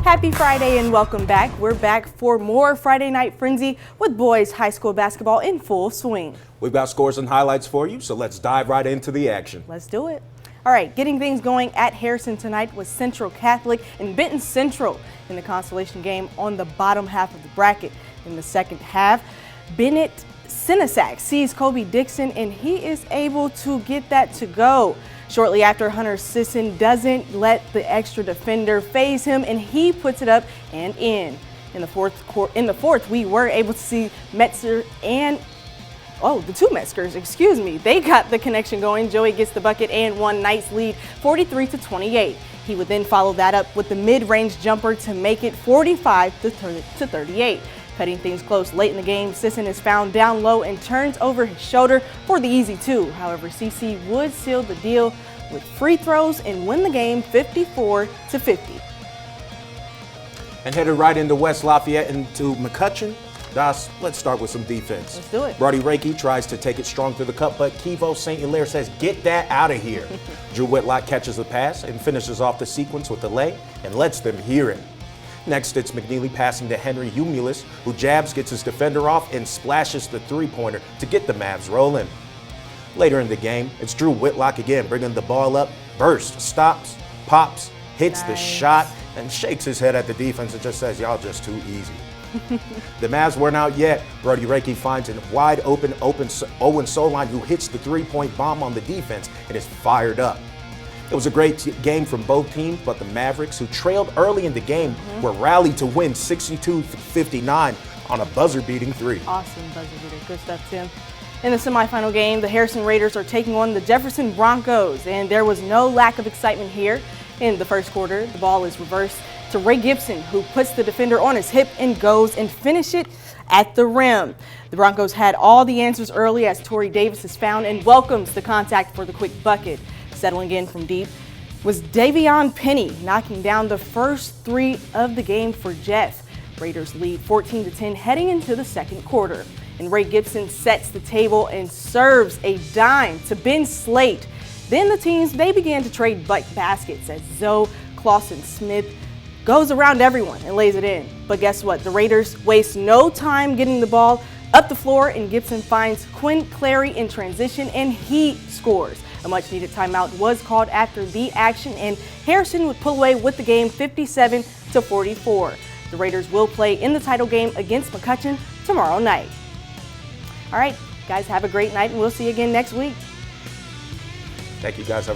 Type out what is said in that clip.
Happy Friday and welcome back. We're back for more Friday Night Frenzy with boys high school basketball in full swing. We've got scores and highlights for you, so let's dive right into the action. Let's do it. All right, getting things going at Harrison tonight was Central Catholic and Benton Central in the consolation game on the bottom half of the bracket. In the second half, Bennett Sinasak sees Kobe Dixon and he is able to get that to go. Shortly after, Hunter Sisson doesn't let the extra defender phase him and he puts it up and in. In the fourth, we were able to see Metzger and the two Metzgers, excuse me. They got the connection going. Joey gets the bucket and one nice lead, 43-28. He would then follow that up with the mid-range jumper to make it 45-38. Cutting things close late in the game, Sisson is found down low and turns over his shoulder for the easy two. However, CC would seal the deal with free throws and win the game 54-50. And headed right into West Lafayette into McCutcheon. Das, let's start with some defense. Let's do it. Brody Reiki tries to take it strong through the cup, but Kivo St. Hilaire says, get that out of here. Drew Whitlock catches the pass and finishes off the sequence with the lay and lets them hear it. Next, it's McNeely passing to Henry Humulus, who jabs, gets his defender off, and splashes the three-pointer to get the Mavs rolling. Later in the game, it's Drew Whitlock again, bringing the ball up, bursts, stops, pops, hits the shot, and shakes his head at the defense and just says, y'all just too easy. The Mavs weren't out yet. Brody Reiki finds a wide open Owen Soline, who hits the three-point bomb on the defense and is fired up. It was a great game from both teams, but the Mavericks, who trailed early in the game, were rallied to win 62-59 on a buzzer-beating three. Awesome buzzer beater. Good stuff, Tim. In the semifinal game, the Harrison Raiders are taking on the Jefferson Broncos, and there was no lack of excitement here. In the first quarter, the ball is reversed to Ray Gibson, who puts the defender on his hip and goes and finish it at the rim. The Broncos had all the answers early as Torrey Davis is found and welcomes the contact for the quick bucket. Settling in from deep was Davion Penny, knocking down the first three of the game for Jeff. Raiders lead 14-10 heading into the second quarter. And Ray Gibson sets the table and serves a dime to Ben Slate. Then the teams, they began to trade baskets as Zoe Clausen-Smith goes around everyone and lays it in. But guess what? The Raiders waste no time getting the ball up the floor, and Gibson finds Quinn Clary in transition and he scores. A much-needed timeout was called after the action, and Harrison would pull away with the game 57-44. The Raiders will play in the title game against McCutcheon tomorrow night. All right, guys, have a great night, and we'll see you again next week. Thank you, guys. Have a